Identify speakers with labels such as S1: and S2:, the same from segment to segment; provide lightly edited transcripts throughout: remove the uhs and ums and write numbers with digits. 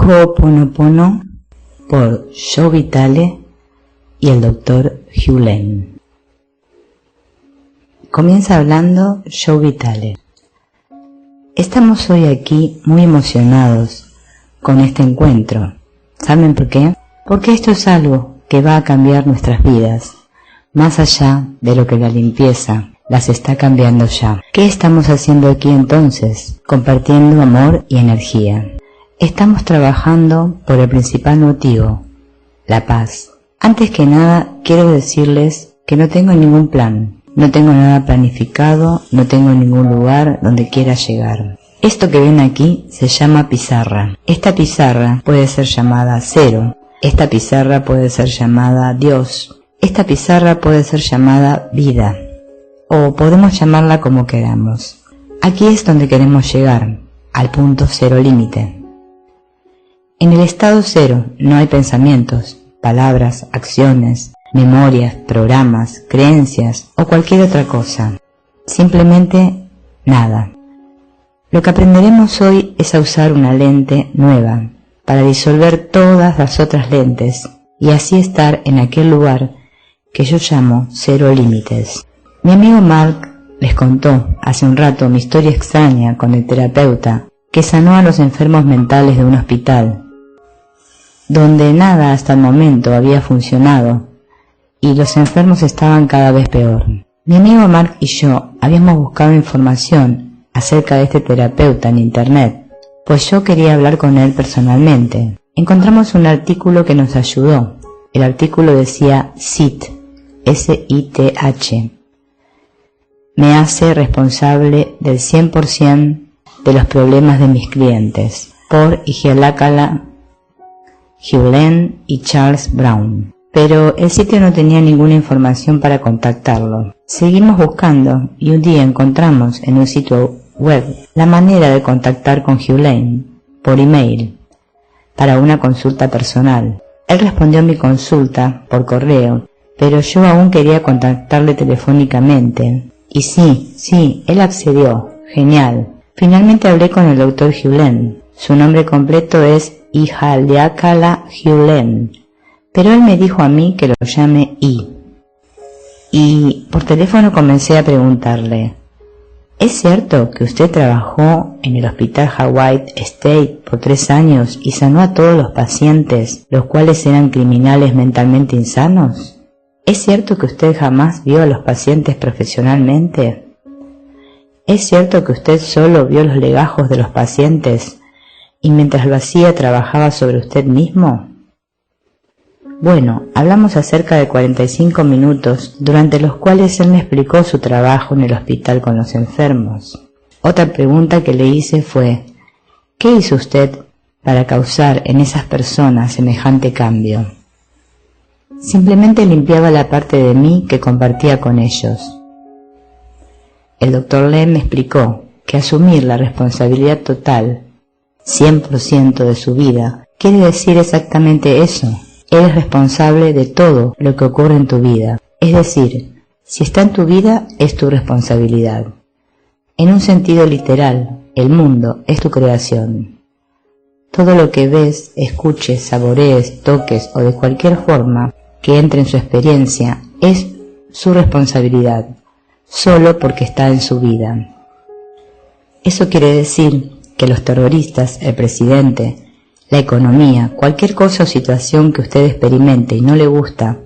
S1: Ho'oponopono por Joe Vitale y el Dr. Hugh Lane. Comienza hablando Joe Vitale. Estamos hoy aquí muy emocionados con este encuentro. ¿Saben por qué? Porque esto es algo que va a cambiar nuestras vidas, más allá de lo que la limpieza las está cambiando ya. ¿Qué estamos haciendo aquí entonces? Compartiendo amor y energía. Estamos trabajando por el principal motivo, la paz. Antes que nada, quiero decirles que no tengo ningún plan, no tengo nada planificado, no tengo ningún lugar donde quiera llegar. Esto que ven aquí se llama pizarra. Esta pizarra puede ser llamada cero, esta pizarra puede ser llamada Dios, esta pizarra puede ser llamada vida, o podemos llamarla como queramos. Aquí es donde queremos llegar, al punto cero límite. En el estado cero no hay pensamientos, palabras, acciones, memorias, programas, creencias o cualquier otra cosa. Simplemente nada. Lo que aprenderemos hoy es a usar una lente nueva para disolver todas las otras lentes y así estar en aquel lugar que yo llamo cero límites. Mi amigo Mark les contó hace un rato mi historia extraña con el terapeuta que sanó a los enfermos mentales de un hospital, donde nada hasta el momento había funcionado y los enfermos estaban cada vez peor. Mi amigo Mark y yo habíamos buscado información acerca de este terapeuta en internet, pues yo quería hablar con él personalmente. Encontramos un artículo que nos ayudó. El artículo decía SITH, S-I-T-H. Me hace responsable del 100% de los problemas de mis clientes, por Igialakala, Hugh Lane y Charles Brown. Pero el sitio no tenía ninguna información para contactarlo. Seguimos buscando y un día encontramos en un sitio web la manera de contactar con Hugh Lane por email para una consulta personal. Él respondió a mi consulta por correo, pero yo aún quería contactarle telefónicamente. Y sí, él accedió. Genial. Finalmente hablé con el Dr. Hugh Lane. Su nombre completo es Igialakala Hugh Lane, pero él me dijo a mí que lo llame I. Y por teléfono comencé a preguntarle: ¿es cierto que usted trabajó en el hospital Hawaii State por 3 años y sanó a todos los pacientes, los cuales eran criminales mentalmente insanos? ¿Es cierto que usted jamás vio a los pacientes profesionalmente? ¿Es cierto que usted solo vio los legajos de los pacientes y mientras lo hacía trabajaba sobre usted mismo? Bueno, hablamos acerca de 45 minutos, durante los cuales él me explicó su trabajo en el hospital con los enfermos. Otra pregunta que le hice fue: ¿qué hizo usted para causar en esas personas semejante cambio? Simplemente limpiaba la parte de mí que compartía con ellos. El Dr. Lane me explicó que asumir la responsabilidad total, 100% de su vida, quiere decir exactamente eso. Él es responsable de todo lo que ocurre en tu vida. Es decir, si está en tu vida, es tu responsabilidad. En un sentido literal, el mundo es tu creación. Todo lo que ves, escuches, saborees, toques o de cualquier forma que entre en su experiencia es su responsabilidad, solo porque está en su vida. Eso quiere decir que los terroristas, el presidente, la economía, cualquier cosa o situación que usted experimente y no le gusta,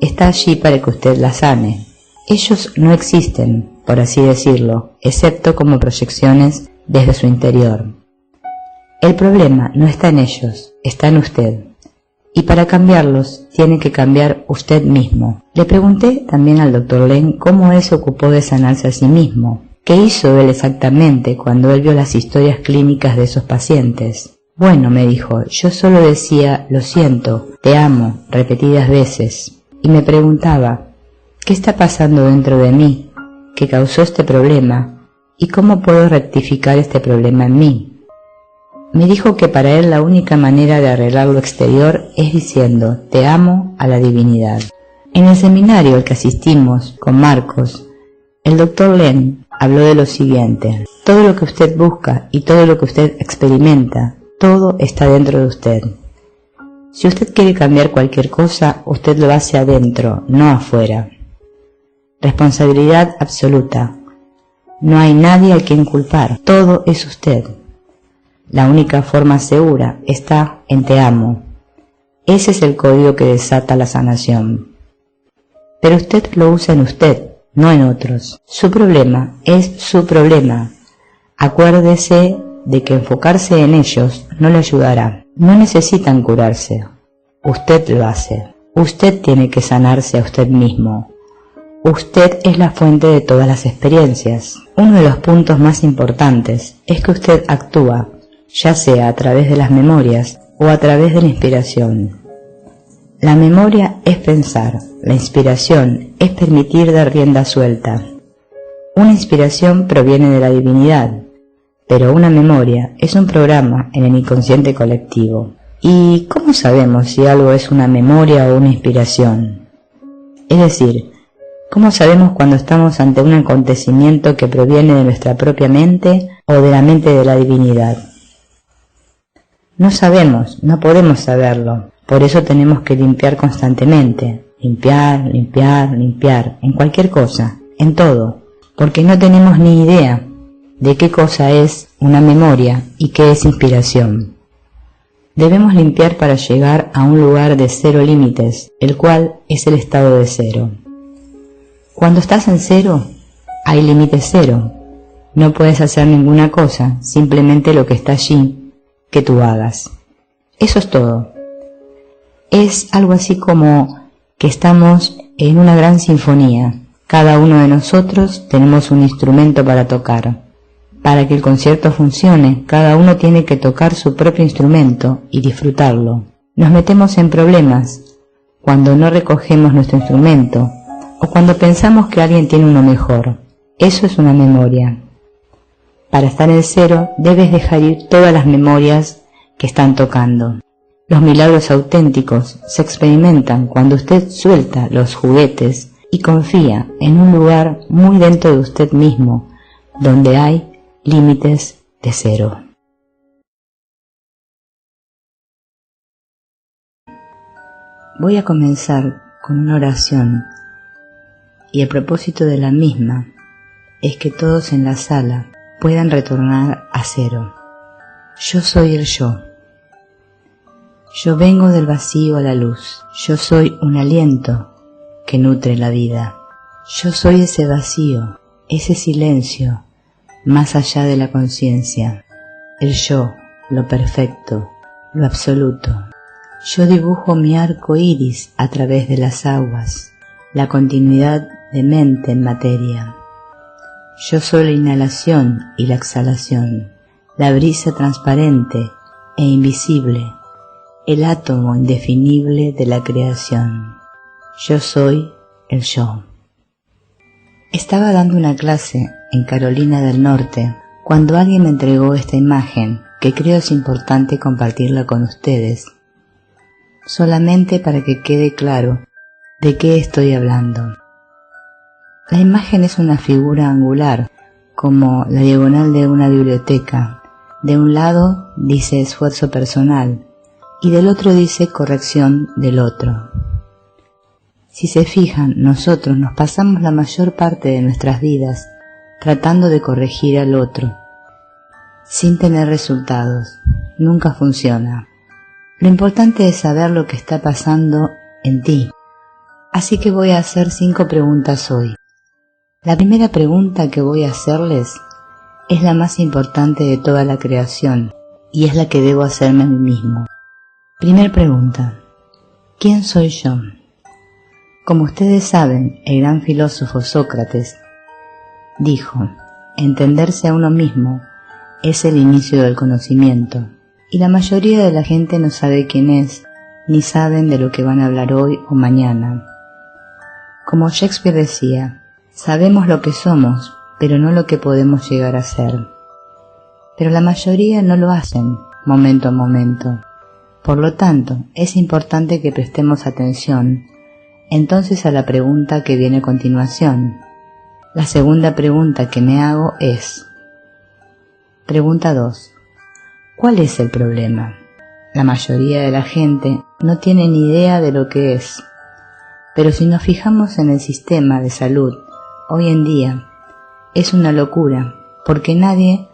S1: está allí para que usted la sane. Ellos no existen, por así decirlo, excepto como proyecciones desde su interior. El problema no está en ellos, está en usted. Y para cambiarlos, tiene que cambiar usted mismo. Le pregunté también al Dr. Lane cómo él se ocupó de sanarse a sí mismo. ¿Qué hizo él exactamente cuando él vio las historias clínicas de esos pacientes? Bueno, me dijo, yo solo decía, lo siento, te amo, repetidas veces. Y me preguntaba, ¿qué está pasando dentro de mí que causó este problema? ¿Y cómo puedo rectificar este problema en mí? Me dijo que para él la única manera de arreglar lo exterior es diciendo, te amo a la divinidad. En el seminario al que asistimos con Marcos, el Dr. Lane habló de lo siguiente: todo lo que usted busca y todo lo que usted experimenta, Todo está dentro de usted. Si usted quiere cambiar cualquier cosa, usted lo hace adentro, no afuera. Responsabilidad absoluta. No hay nadie a quien culpar, todo es usted. La única forma segura está en te amo. Ese es el código que desata la sanación. Pero usted lo usa en usted, no en otros. Su problema es su problema. Acuérdese de que enfocarse en ellos no le ayudará. No necesitan curarse. Usted lo hace. Usted tiene que sanarse a usted mismo. Usted es la fuente de todas las experiencias. Uno de los puntos más importantes es que usted actúa, ya sea a través de las memorias o a través de la inspiración. La memoria es pensar, la inspiración es permitir dar rienda suelta. Una inspiración proviene de la divinidad, pero una memoria es un programa en el inconsciente colectivo. ¿Y cómo sabemos si algo es una memoria o una inspiración? Es decir, ¿cómo sabemos cuando estamos ante un acontecimiento que proviene de nuestra propia mente o de la mente de la divinidad? No sabemos, no podemos saberlo. Por eso tenemos que limpiar constantemente. Limpiar, limpiar, limpiar. En cualquier cosa, en todo. Porque no tenemos ni idea de qué cosa es una memoria y qué es inspiración. Debemos limpiar para llegar a un lugar de cero límites, el cual es el estado de cero. Cuando estás en cero, hay límite cero. No puedes hacer ninguna cosa, simplemente lo que está allí, que tú hagas. Eso es todo. Es algo así como que estamos en una gran sinfonía. Cada uno de nosotros tenemos un instrumento para tocar. Para que el concierto funcione, cada uno tiene que tocar su propio instrumento y disfrutarlo. Nos metemos en problemas cuando no recogemos nuestro instrumento o cuando pensamos que alguien tiene uno mejor. Eso es una memoria. Para estar en cero, debes dejar ir todas las memorias que están tocando. Los milagros auténticos se experimentan cuando usted suelta los juguetes y confía en un lugar muy dentro de usted mismo, donde hay límites de cero. Voy a comenzar con una oración y el propósito de la misma es que todos en la sala puedan retornar a cero. Yo soy el yo. Yo vengo del vacío a la luz. Yo soy un aliento que nutre la vida. Yo soy ese vacío, ese silencio, más allá de la conciencia, el yo, lo perfecto, lo absoluto. Yo dibujo mi arco iris a través de las aguas, la continuidad de mente en materia. Yo soy la inhalación y la exhalación, la brisa transparente e invisible, el átomo indefinible de la creación. Yo soy el yo. Estaba dando una clase en Carolina del Norte cuando alguien me entregó esta imagen que creo es importante compartirla con ustedes, solamente para que quede claro de qué estoy hablando. La imagen es una figura angular, como la diagonal de una biblioteca. De un lado dice esfuerzo personal y del otro dice corrección del otro. Si se fijan, nosotros nos pasamos la mayor parte de nuestras vidas tratando de corregir al otro, sin tener resultados. Nunca funciona. Lo importante es saber lo que está pasando en ti. Así que voy a hacer 5 preguntas hoy. La primera pregunta que voy a hacerles es la más importante de toda la creación y es la que debo hacerme a mí mismo. Primer pregunta: ¿quién soy yo? Como ustedes saben, el gran filósofo Sócrates dijo: entenderse a uno mismo es el inicio del conocimiento, y la mayoría de la gente no sabe quién es, ni saben de lo que van a hablar hoy o mañana. Como Shakespeare decía, sabemos lo que somos, pero no lo que podemos llegar a ser. Pero la mayoría no lo hacen momento a momento. Por lo tanto, es importante que prestemos atención entonces a la pregunta que viene a continuación. La segunda pregunta que me hago es: pregunta 2. ¿Cuál es el problema? La mayoría de la gente no tiene ni idea de lo que es. Pero si nos fijamos en el sistema de salud hoy en día, es una locura, porque nadie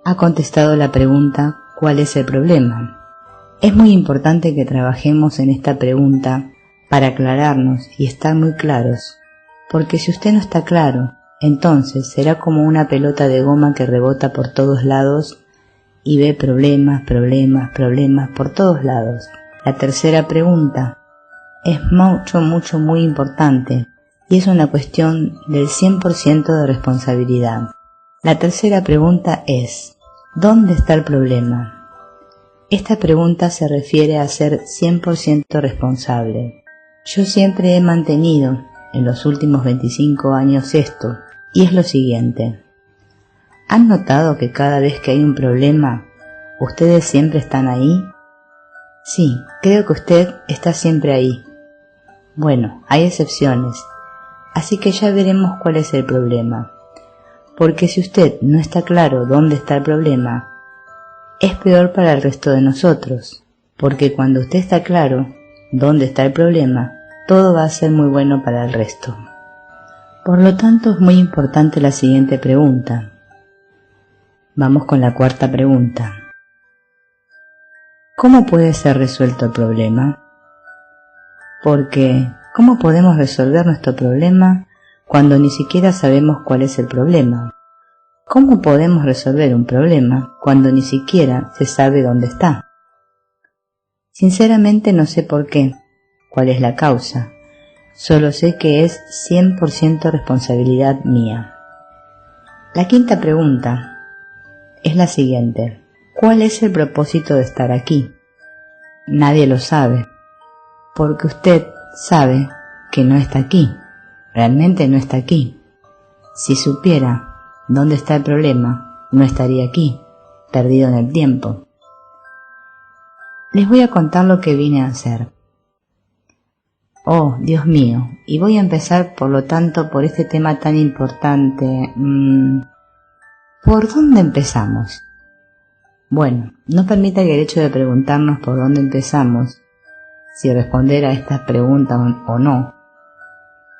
S1: ha contestado la pregunta ¿cuál es el problema? Es muy importante que trabajemos en esta pregunta para aclararnos y estar muy claros, porque si usted no está claro, entonces será como una pelota de goma que rebota por todos lados y ve problemas por todos lados. La tercera pregunta es muy importante y es una cuestión del 100% de responsabilidad. La tercera pregunta es, ¿dónde está el problema? Esta pregunta se refiere a ser 100% responsable. Yo siempre he mantenido en los últimos 25 años esto, y es lo siguiente. ¿Han notado que cada vez que hay un problema, ustedes siempre están ahí? Sí, creo que usted está siempre ahí. Bueno, hay excepciones, así que ya veremos cuál es el problema. Porque si usted no está claro dónde está el problema, es peor para el resto de nosotros, porque cuando usted está claro dónde está el problema, todo va a ser muy bueno para el resto. Por lo tanto, es muy importante la siguiente pregunta. Vamos con la cuarta pregunta. ¿Cómo puede ser resuelto el problema? Porque, ¿cómo podemos resolver nuestro problema cuando ni siquiera sabemos cuál es el problema? ¿Cómo podemos resolver un problema cuando ni siquiera se sabe dónde está? Sinceramente no sé por qué, cuál es la causa, solo sé que es 100% responsabilidad mía. La quinta pregunta es la siguiente. ¿Cuál es el propósito de estar aquí? Nadie lo sabe, porque usted sabe que no está aquí, realmente no está aquí. Si supiera dónde está el problema, no estaría aquí, perdido en el tiempo. Les voy a contar lo que vine a hacer. Oh, Dios mío, y voy a empezar por lo tanto por este tema tan importante. ¿Por dónde empezamos? Bueno, no permita que el hecho de preguntarnos por dónde empezamos, si responder a estas preguntas o no,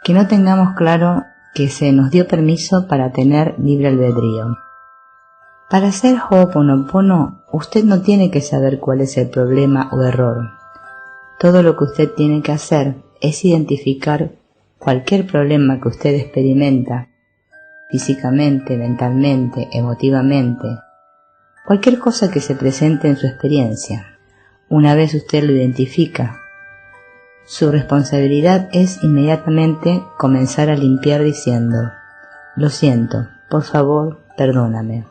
S1: que no tengamos claro que se nos dio permiso para tener libre albedrío. Para hacer Ho'oponopono, usted no tiene que saber cuál es el problema o error. Todo lo que usted tiene que hacer es identificar cualquier problema que usted experimenta, físicamente, mentalmente, emotivamente, cualquier cosa que se presente en su experiencia. Una vez usted lo identifica, su responsabilidad es inmediatamente comenzar a limpiar diciendo, lo siento, por favor, perdóname.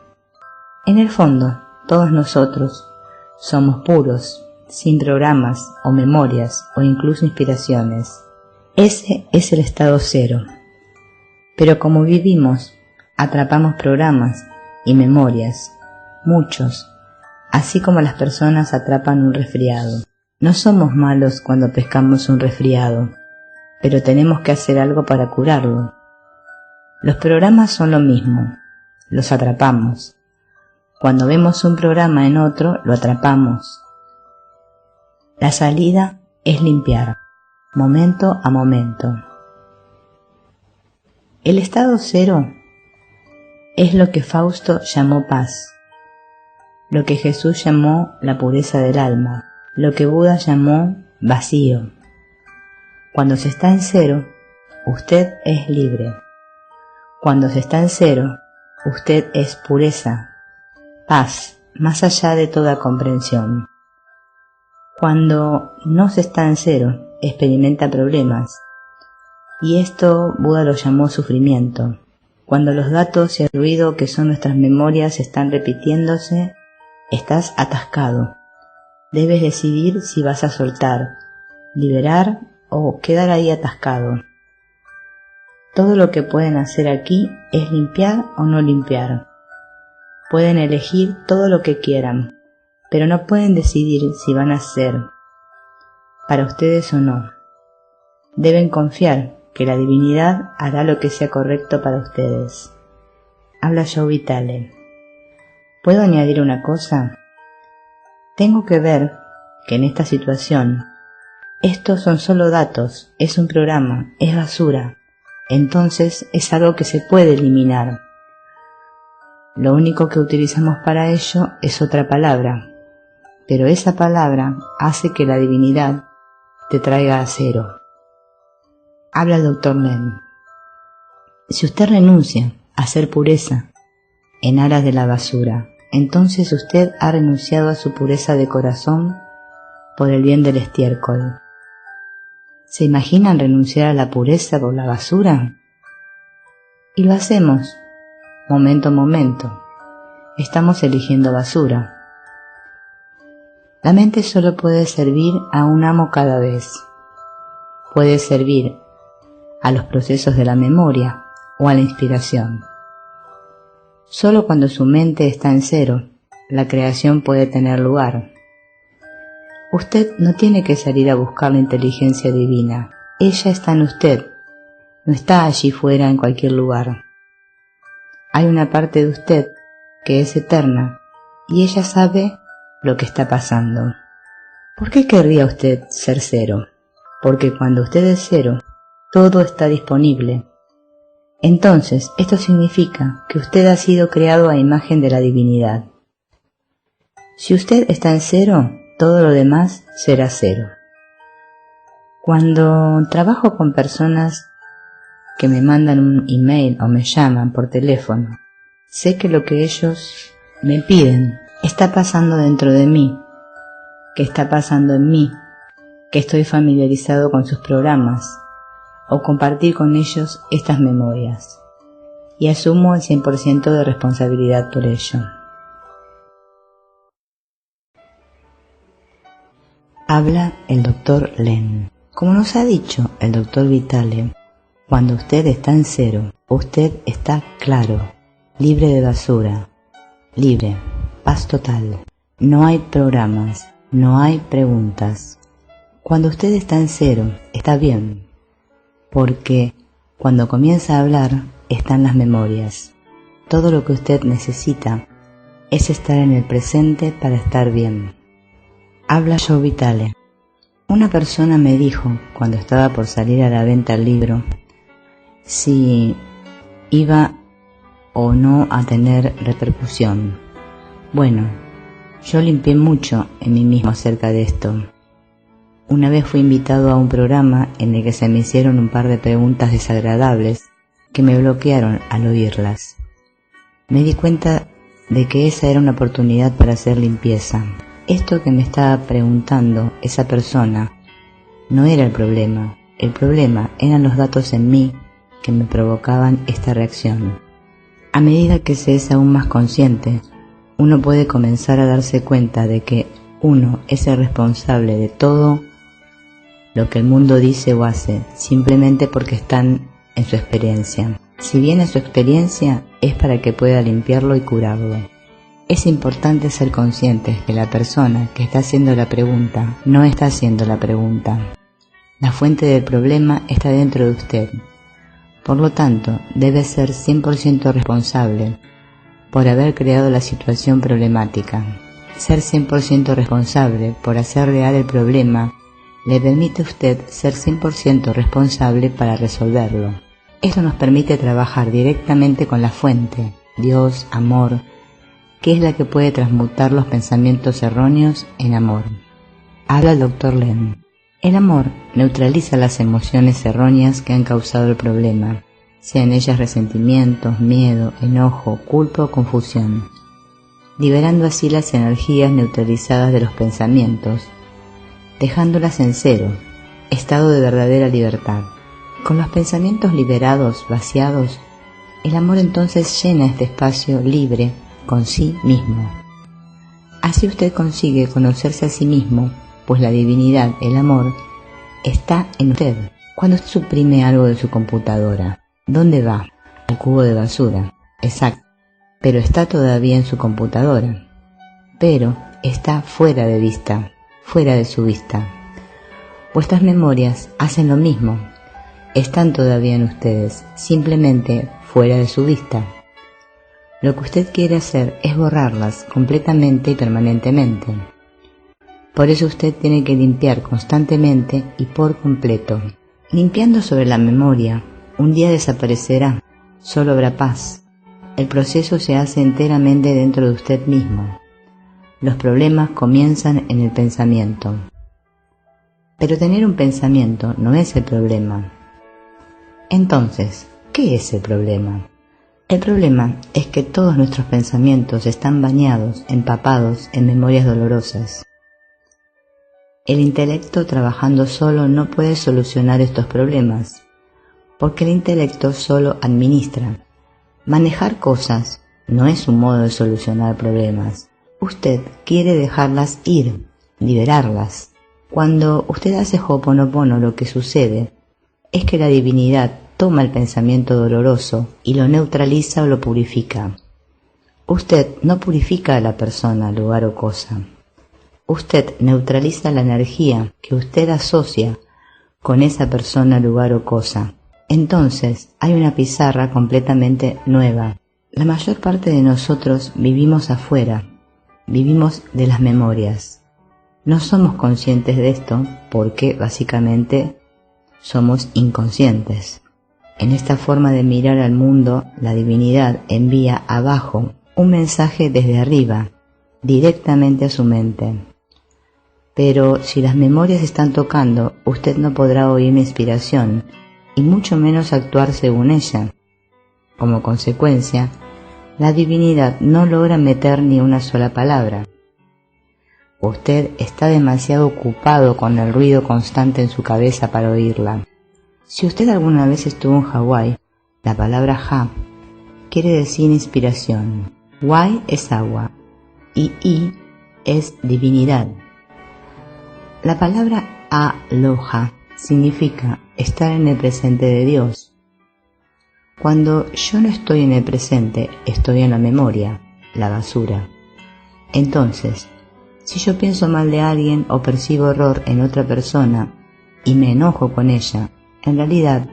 S1: En el fondo, todos nosotros somos puros, sin programas o memorias o incluso inspiraciones. Ese es el estado cero. Pero como vivimos, atrapamos programas y memorias, muchos, así como las personas atrapan un resfriado. No somos malos cuando pescamos un resfriado, pero tenemos que hacer algo para curarlo. Los programas son lo mismo, los atrapamos. Cuando vemos un programa en otro, lo atrapamos. La salida es limpiar, momento a momento. El estado cero es lo que Fausto llamó paz, lo que Jesús llamó la pureza del alma, lo que Buda llamó vacío. Cuando se está en cero, usted es libre. Cuando se está en cero, usted es pureza, paz, más allá de toda comprensión. Cuando no se está en cero, experimenta problemas, y esto Buda lo llamó sufrimiento. Cuando los datos y el ruido que son nuestras memorias están repitiéndose, estás atascado. Debes decidir si vas a soltar, liberar o quedar ahí atascado. Todo lo que pueden hacer aquí es limpiar o no limpiar. Pueden elegir todo lo que quieran, pero no pueden decidir si van a hacer para ustedes o no. Deben confiar que la divinidad hará lo que sea correcto para ustedes. Habla Joe Vitale. ¿Puedo añadir una cosa? Tengo que ver que en esta situación estos son solo datos, es un programa, es basura, entonces es algo que se puede eliminar. Lo único que utilizamos para ello es otra palabra, pero esa palabra hace que la divinidad te traiga a cero. Habla el Dr. Len. Si usted renuncia a ser pureza en aras de la basura, entonces usted ha renunciado a su pureza de corazón por el bien del estiércol. ¿Se imaginan renunciar a la pureza por la basura? Y lo hacemos, momento a momento. Estamos eligiendo basura. La mente solo puede servir a un amo cada vez. Puede servir a los procesos de la memoria o a la inspiración. Solo cuando su mente está en cero, la creación puede tener lugar. Usted no tiene que salir a buscar la inteligencia divina. Ella está en usted, no está allí fuera en cualquier lugar. Hay una parte de usted que es eterna y ella sabe lo que está pasando. ¿Por qué querría usted ser cero? Porque cuando usted es cero, todo está disponible. Entonces, esto significa que usted ha sido creado a imagen de la divinidad. Si usted está en cero, todo lo demás será cero. Cuando trabajo con personas que me mandan un email o me llaman por teléfono, sé que lo que ellos me piden está pasando dentro de mí, que está pasando en mí, que estoy familiarizado con sus programas, o compartir con ellos estas memorias, y asumo el 100% de responsabilidad por ello. Habla el Dr. Len. Como nos ha dicho el Dr. Vitale, cuando usted está en cero, usted está claro, libre de basura, libre, paz total. No hay programas, no hay preguntas. Cuando usted está en cero, está bien, porque cuando comienza a hablar están las memorias. Todo lo que usted necesita es estar en el presente para estar bien. Habla Joe Vitale. Una persona me dijo, cuando estaba por salir a la venta el libro, si iba o no a tener repercusión. Bueno, yo limpié mucho en mí mismo acerca de esto. Una vez fui invitado a un programa en el que se me hicieron un par de preguntas desagradables que me bloquearon al oírlas. Me di cuenta de que esa era una oportunidad para hacer limpieza. Esto que me estaba preguntando esa persona no era el problema eran los datos en mí que me provocaban esta reacción. A medida que se es aún más consciente, uno puede comenzar a darse cuenta de que uno es el responsable de todo lo que el mundo dice o hace, simplemente porque están en su experiencia. Si viene su experiencia, es para que pueda limpiarlo y curarlo. Es importante ser conscientes que la persona que está haciendo la pregunta no está haciendo la pregunta. La fuente del problema está dentro de usted. Por lo tanto, debe ser 100% responsable por haber creado la situación problemática. Ser 100% responsable por hacer real el problema le permite a usted ser 100% responsable para resolverlo. Esto nos permite trabajar directamente con la fuente, Dios, amor, que es la que puede transmutar los pensamientos erróneos en amor. Habla el Dr. Len. El amor neutraliza las emociones erróneas que han causado el problema, sean ellas resentimientos, miedo, enojo, culpa o confusión, liberando así las energías neutralizadas de los pensamientos, dejándolas en cero, estado de verdadera libertad. Con los pensamientos liberados, vaciados, el amor entonces llena este espacio libre con sí mismo. Así usted consigue conocerse a sí mismo, pues la divinidad, el amor, está en usted. Cuando usted suprime algo de su computadora, ¿dónde va? Al cubo de basura. Exacto. Pero está todavía en su computadora. Pero está fuera de vista, fuera de su vista. Vuestras memorias hacen lo mismo. Están todavía en ustedes, simplemente fuera de su vista. Lo que usted quiere hacer es borrarlas completamente y permanentemente. Por eso usted tiene que limpiar constantemente y por completo. Limpiando sobre la memoria, un día desaparecerá, solo habrá paz. El proceso se hace enteramente dentro de usted mismo. Los problemas comienzan en el pensamiento. Pero tener un pensamiento no es el problema. Entonces, ¿qué es el problema? El problema es que todos nuestros pensamientos están bañados, empapados en memorias dolorosas. El intelecto trabajando solo no puede solucionar estos problemas, porque el intelecto solo administra. Manejar cosas no es un modo de solucionar problemas. Usted quiere dejarlas ir, liberarlas. Cuando usted hace Ho'oponopono, lo que sucede es que la divinidad toma el pensamiento doloroso y lo neutraliza o lo purifica. Usted no purifica a la persona, lugar o cosa. Usted neutraliza la energía que usted asocia con esa persona, lugar o cosa. Entonces hay una pizarra completamente nueva. La mayor parte de nosotros vivimos afuera, vivimos de las memorias. No somos conscientes de esto porque básicamente somos inconscientes. En esta forma de mirar al mundo, la divinidad envía abajo un mensaje desde arriba, directamente a su mente. Pero si las memorias están tocando, usted no podrá oír mi inspiración y mucho menos actuar según ella. Como consecuencia, la divinidad no logra meter ni una sola palabra. Usted está demasiado ocupado con el ruido constante en su cabeza para oírla. Si usted alguna vez estuvo en Hawái, la palabra Ha quiere decir inspiración. Wai es agua y I es divinidad. La palabra Aloha significa estar en el presente de Dios. Cuando yo no estoy en el presente, estoy en la memoria, la basura. Entonces, si yo pienso mal de alguien o percibo error en otra persona y me enojo con ella, en realidad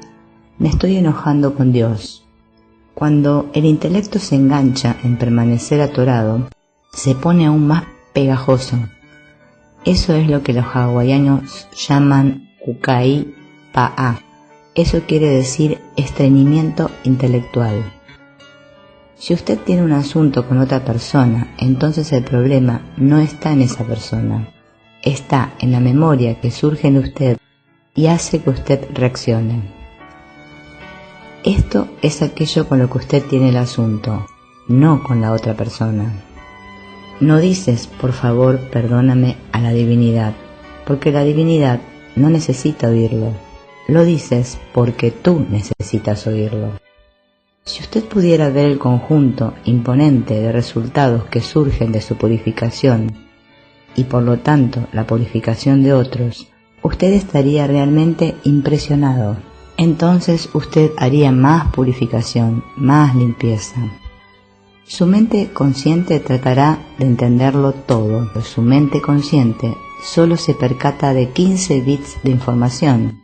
S1: me estoy enojando con Dios. Cuando el intelecto se engancha en permanecer atorado, se pone aún más pegajoso. Eso es lo que los hawaianos llaman kukai pa'a. Eso quiere decir estreñimiento intelectual. Si usted tiene un asunto con otra persona, entonces el problema no está en esa persona. Está en la memoria que surge en usted y hace que usted reaccione. Esto es aquello con lo que usted tiene el asunto, no con la otra persona. No dices, por favor, perdóname a la divinidad, porque la divinidad no necesita oírlo. Lo dices porque tú necesitas oírlo. Si usted pudiera ver el conjunto imponente de resultados que surgen de su purificación y por lo tanto la purificación de otros, usted estaría realmente impresionado. Entonces usted haría más purificación, más limpieza. Su mente consciente tratará de entenderlo todo, pero su mente consciente solo se percata de 15 bits de información,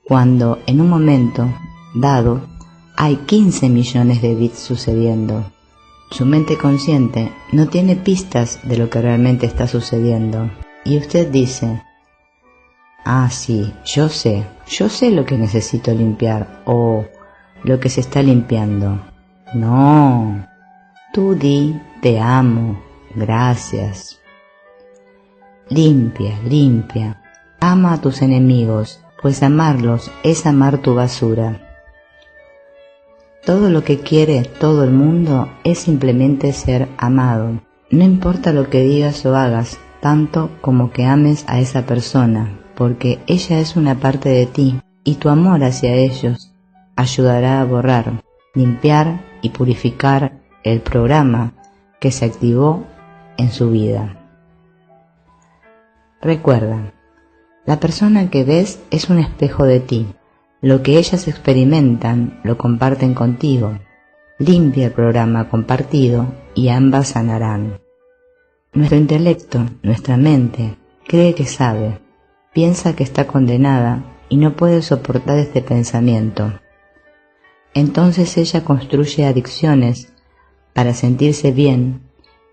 S1: cuando en un momento dado hay 15 millones de bits sucediendo. Su mente consciente no tiene pistas de lo que realmente está sucediendo. Y usted dice, ah, sí, yo sé lo que necesito limpiar o lo que se está limpiando. No, tú di, te amo, gracias. Limpia, limpia. Ama a tus enemigos, pues amarlos es amar tu basura. Todo lo que quiere todo el mundo es simplemente ser amado. No importa lo que digas o hagas, tanto como que ames a esa persona, porque ella es una parte de ti y tu amor hacia ellos ayudará a borrar, limpiar y purificar el programa que se activó en su vida. Recuerda, la persona que ves es un espejo de ti. Lo que ellas experimentan lo comparten contigo. Limpia el programa compartido y ambas sanarán. Nuestro intelecto, nuestra mente, cree que sabe, piensa que está condenada y no puede soportar este pensamiento. Entonces ella construye adicciones para sentirse bien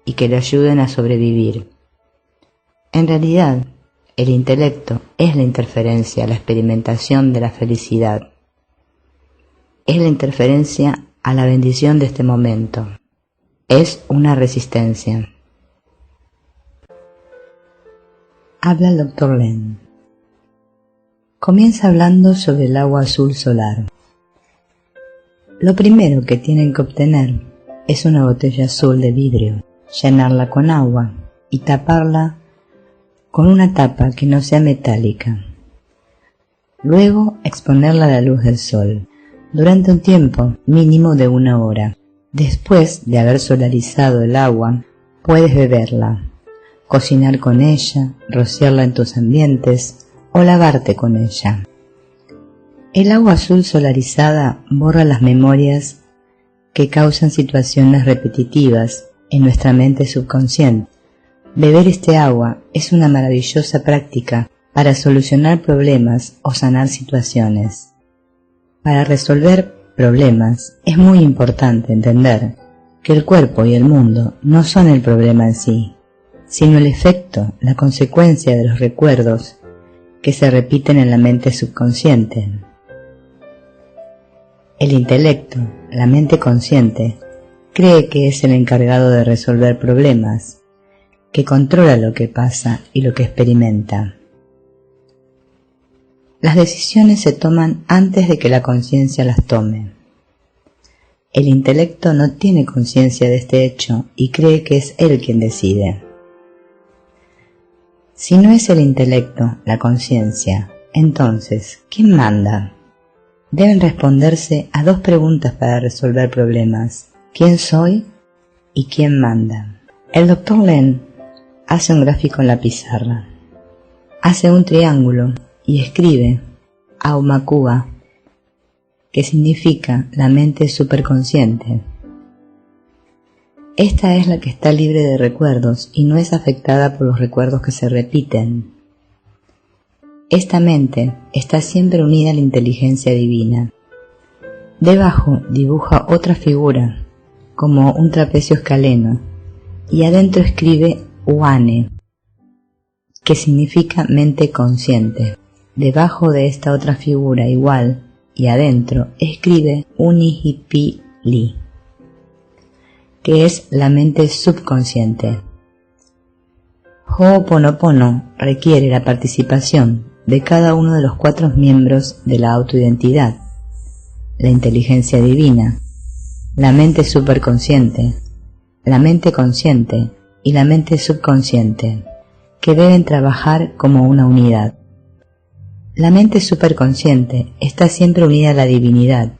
S1: y que le ayuden a sobrevivir. En realidad, el intelecto es la interferencia a la experimentación de la felicidad. Es la interferencia a la bendición de este momento. Es una resistencia. Habla el Dr. Len. Comienza hablando sobre el agua azul solar. Lo primero que tienen que obtener es una botella azul de vidrio, llenarla con agua y taparla con una tapa que no sea metálica. Luego exponerla a la luz del sol durante un tiempo mínimo de 1 hora. Después de haber solarizado el agua, puedes beberla, cocinar con ella, rociarla en tus ambientes o lavarte con ella. El agua azul solarizada borra las memorias que causan situaciones repetitivas en nuestra mente subconsciente. Beber este agua es una maravillosa práctica para solucionar problemas o sanar situaciones. Para resolver problemas es muy importante entender que el cuerpo y el mundo no son el problema en sí, sino el efecto, la consecuencia de los recuerdos que se repiten en la mente subconsciente. El intelecto, la mente consciente, cree que es el encargado de resolver problemas, que controla lo que pasa y lo que experimenta. Las decisiones se toman antes de que la conciencia las tome. El intelecto no tiene conciencia de este hecho y cree que es él quien decide. Si no es el intelecto, la conciencia, entonces, ¿quién manda? Deben responderse a 2 preguntas para resolver problemas: ¿quién soy? ¿Y quién manda? El Dr. Len hace un gráfico en la pizarra. Hace un triángulo y escribe Aumakua, que significa la mente superconsciente. Esta es la que está libre de recuerdos y no es afectada por los recuerdos que se repiten. Esta mente está siempre unida a la inteligencia divina. Debajo dibuja otra figura, como un trapecio escaleno, y adentro escribe Uane, que significa mente consciente. Debajo de esta otra figura igual y adentro escribe Unihipili, que es la mente subconsciente. Ho'oponopono requiere la participación de cada uno de los 4 miembros de la autoidentidad: la inteligencia divina, la mente superconsciente, la mente consciente y la mente subconsciente, que deben trabajar como una unidad. La mente superconsciente está siempre unida a la divinidad.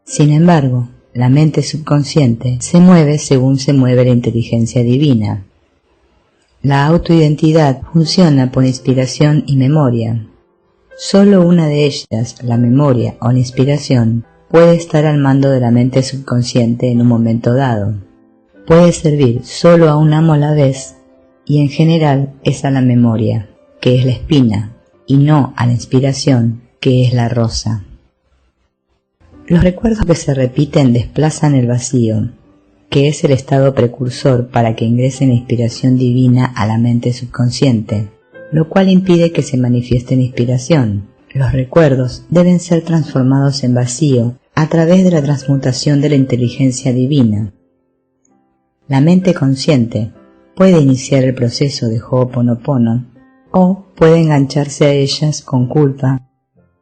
S1: Sin embargo, la mente subconsciente se mueve según se mueve la inteligencia divina. La autoidentidad funciona por inspiración y memoria. Solo una de ellas, la memoria o la inspiración, puede estar al mando de la mente subconsciente en un momento dado. Puede servir solo a un amo a la vez y en general es a la memoria, que es la espina, y no a la inspiración, que es la rosa. Los recuerdos que se repiten desplazan el vacío, que es el estado precursor para que ingrese la inspiración divina a la mente subconsciente, lo cual impide que se manifieste la inspiración. Los recuerdos deben ser transformados en vacío a través de la transmutación de la inteligencia divina. La mente consciente puede iniciar el proceso de Ho'oponopono o puede engancharse a ellas con culpa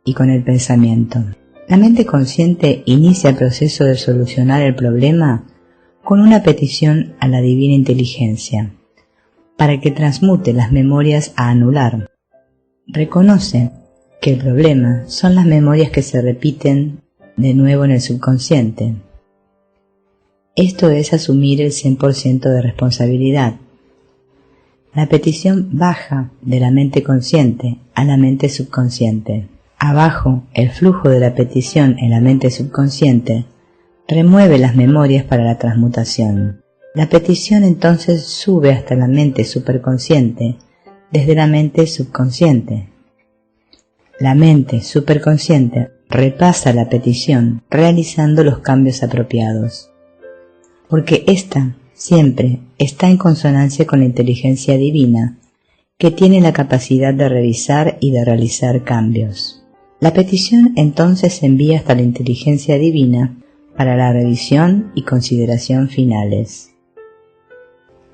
S1: y con el pensamiento. La mente consciente inicia el proceso de solucionar el problema con una petición a la divina inteligencia, para que transmute las memorias a anular. Reconoce que el problema son las memorias que se repiten de nuevo en el subconsciente. Esto es asumir el 100% de responsabilidad. La petición baja de la mente consciente a la mente subconsciente. Abajo, el flujo de la petición en la mente subconsciente remueve las memorias para la transmutación. La petición entonces sube hasta la mente superconsciente desde la mente subconsciente. La mente superconsciente repasa la petición realizando los cambios apropiados, porque ésta siempre está en consonancia con la inteligencia divina que tiene la capacidad de revisar y de realizar cambios. La petición entonces se envía hasta la inteligencia divina para la revisión y consideración finales.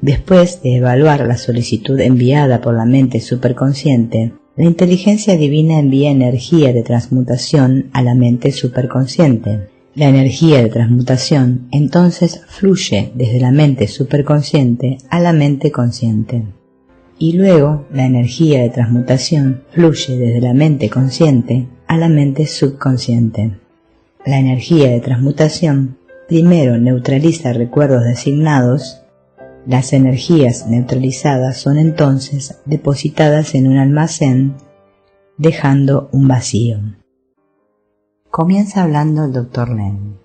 S1: Después de evaluar la solicitud enviada por la mente superconsciente, la inteligencia divina envía energía de transmutación a la mente superconsciente. La energía de transmutación entonces fluye desde la mente superconsciente a la mente consciente. Y luego la energía de transmutación fluye desde la mente consciente a la mente subconsciente. La energía de transmutación primero neutraliza recuerdos designados. Las energías neutralizadas son entonces depositadas en un almacén, dejando un vacío. Comienza hablando el Dr. Len.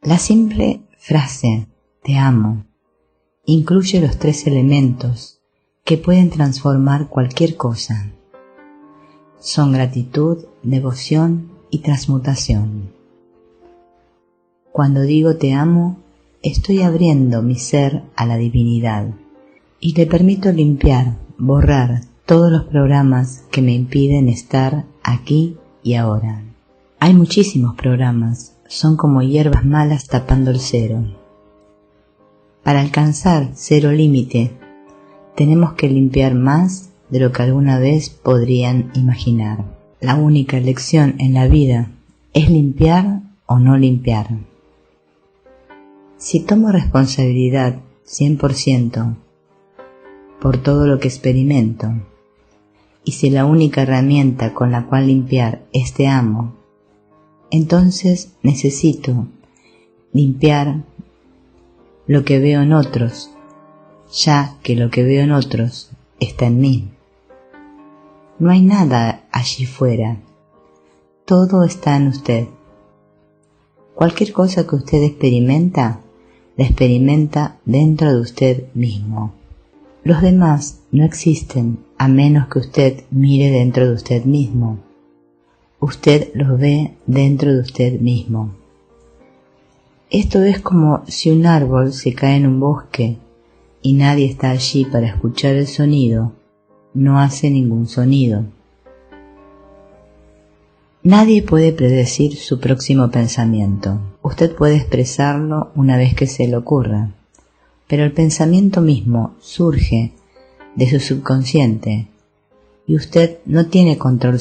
S1: La simple frase "te amo" incluye los 3 elementos que pueden transformar cualquier cosa. Son gratitud, devoción y transmutación. Cuando digo te amo, estoy abriendo mi ser a la divinidad y le permito limpiar, borrar todos los programas que me impiden estar aquí y ahora. Hay muchísimos programas, son como hierbas malas tapando el cero. Para alcanzar cero límite, tenemos que limpiar más de lo que alguna vez podrían imaginar. La única elección en la vida es limpiar o no limpiar. Si tomo responsabilidad 100% por todo lo que experimento, y si la única herramienta con la cual limpiar es te amo, entonces necesito limpiar lo que veo en otros, ya que lo que veo en otros está en mí. No hay nada allí fuera, todo está en usted. Cualquier cosa que usted experimenta, la experimenta dentro de usted mismo. Los demás no existen a menos que usted mire dentro de usted mismo. Usted los ve dentro de usted mismo. Esto es como si un árbol se cae en un bosque y nadie está allí para escuchar el sonido, no hace ningún sonido. Nadie puede predecir su próximo pensamiento. Usted puede expresarlo una vez que se le ocurra, pero el pensamiento mismo surge de su subconsciente y usted no tiene control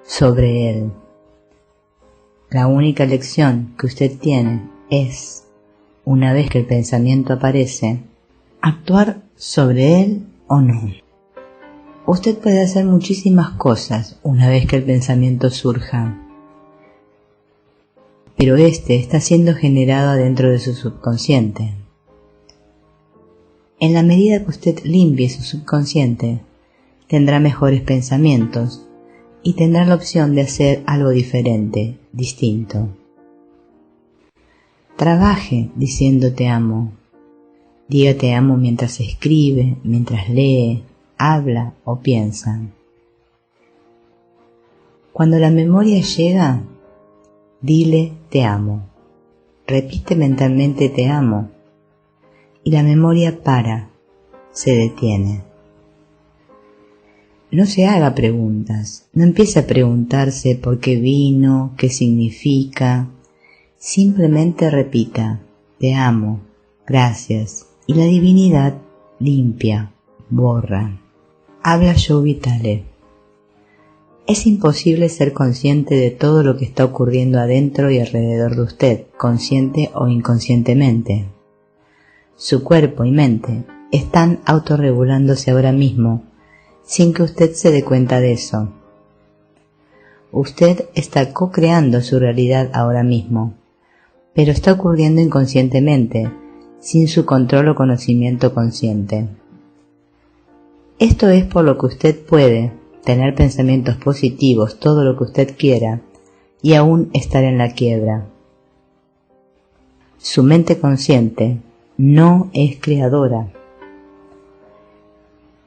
S1: sobre él. La única elección que usted tiene es, una vez que el pensamiento aparece, actuar sobre él o no. Usted puede hacer muchísimas cosas una vez que el pensamiento surja, pero este está siendo generado dentro de su subconsciente. En la medida que usted limpie su subconsciente, tendrá mejores pensamientos y tendrá la opción de hacer algo diferente, distinto. Trabaje diciendo te amo. Diga te amo mientras escribe, mientras lee, habla o piensa. Cuando la memoria llega, dile te amo. Repite mentalmente te amo y la memoria para, se detiene. No se haga preguntas, no empiece a preguntarse por qué vino, qué significa. Simplemente repita, te amo, gracias, y la divinidad limpia, borra. Habla Joe Vitale. Es imposible ser consciente de todo lo que está ocurriendo adentro y alrededor de usted, consciente o inconscientemente. Su cuerpo y mente están autorregulándose ahora mismo, sin que usted se dé cuenta de eso. Usted está co-creando su realidad ahora mismo, pero está ocurriendo inconscientemente, sin su control o conocimiento consciente. Esto es por lo que usted puede tener pensamientos positivos todo lo que usted quiera y aún estar en la quiebra. Su mente consciente no es creadora.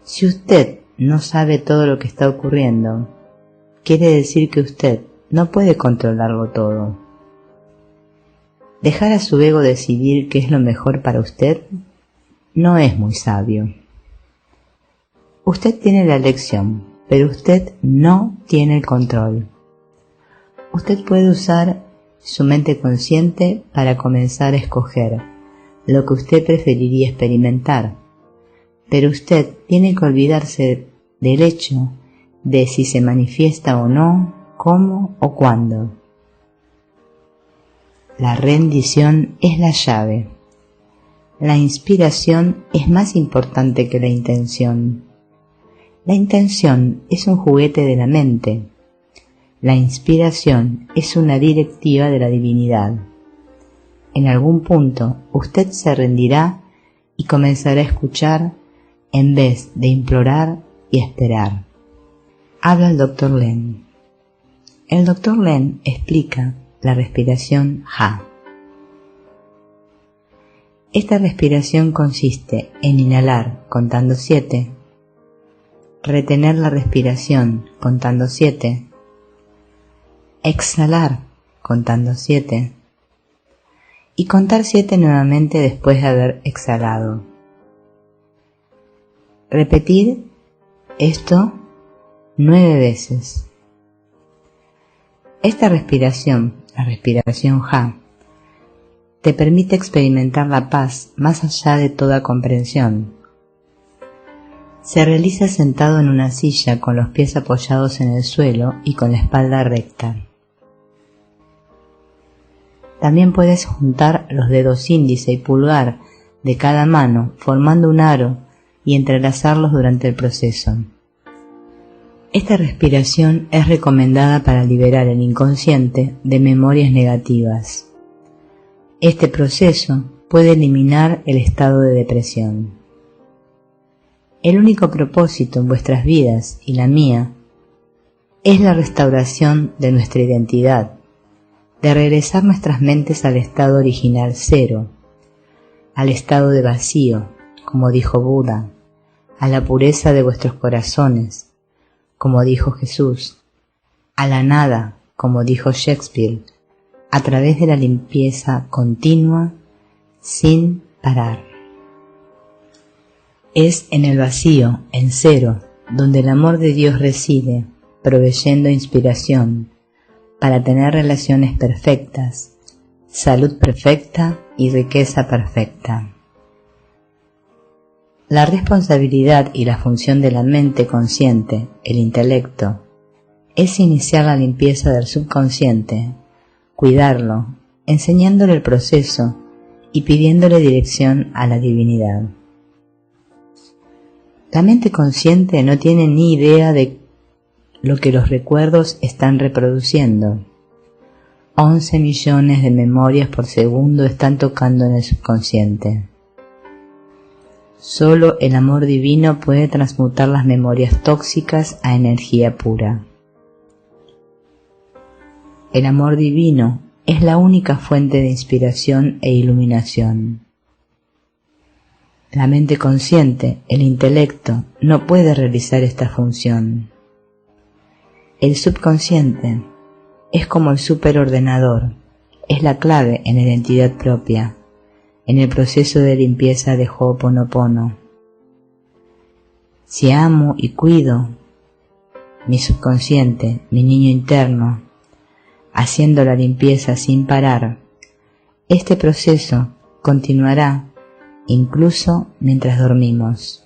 S1: Si usted no sabe todo lo que está ocurriendo, quiere decir que usted no puede controlarlo todo. Dejar a su ego decidir qué es lo mejor para usted no es muy sabio. Usted tiene la elección, pero usted no tiene el control. Usted puede usar su mente consciente para comenzar a escoger lo que usted preferiría experimentar, pero usted tiene que olvidarse del hecho de si se manifiesta o no, cómo o cuándo. La rendición es la llave. La inspiración es más importante que la intención. La intención es un juguete de la mente. La inspiración es una directiva de la divinidad. En algún punto usted se rendirá y comenzará a escuchar en vez de implorar y esperar. Habla el Dr. Len. El Dr. Len explica la respiración Ha. Esta respiración consiste en inhalar contando 7, retener la respiración contando 7, exhalar contando 7 y contar 7 nuevamente después de haber exhalado. Repetir esto 9 veces. Esta respiración, la respiración Ha, te permite experimentar la paz más allá de toda comprensión. Se realiza sentado en una silla con los pies apoyados en el suelo y con la espalda recta. También puedes juntar los dedos índice y pulgar de cada mano formando un aro y entrelazarlos durante el proceso. Esta respiración es recomendada para liberar el inconsciente de memorias negativas. Este proceso puede eliminar el estado de depresión. El único propósito en vuestras vidas y la mía es la restauración de nuestra identidad, de regresar nuestras mentes al estado original cero, al estado de vacío, como dijo Buda, a la pureza de vuestros corazones, como dijo Jesús, a la nada, como dijo Shakespeare, a través de la limpieza continua, sin parar. Es en el vacío, en cero, donde el amor de Dios reside, proveyendo inspiración para tener relaciones perfectas, salud perfecta y riqueza perfecta. La responsabilidad y la función de la mente consciente, el intelecto, es iniciar la limpieza del subconsciente, cuidarlo, enseñándole el proceso y pidiéndole dirección a la divinidad. La mente consciente no tiene ni idea de lo que los recuerdos están reproduciendo. 11 millones de memorias por segundo están tocando en el subconsciente. Solo el amor divino puede transmutar las memorias tóxicas a energía pura. El amor divino es la única fuente de inspiración e iluminación. La mente consciente, el intelecto, no puede realizar esta función. El subconsciente es como el superordenador, es la clave en la identidad propia, en el proceso de limpieza de Ho'oponopono. Si amo y cuido mi subconsciente, mi niño interno, haciendo la limpieza sin parar, este proceso continuará incluso mientras dormimos.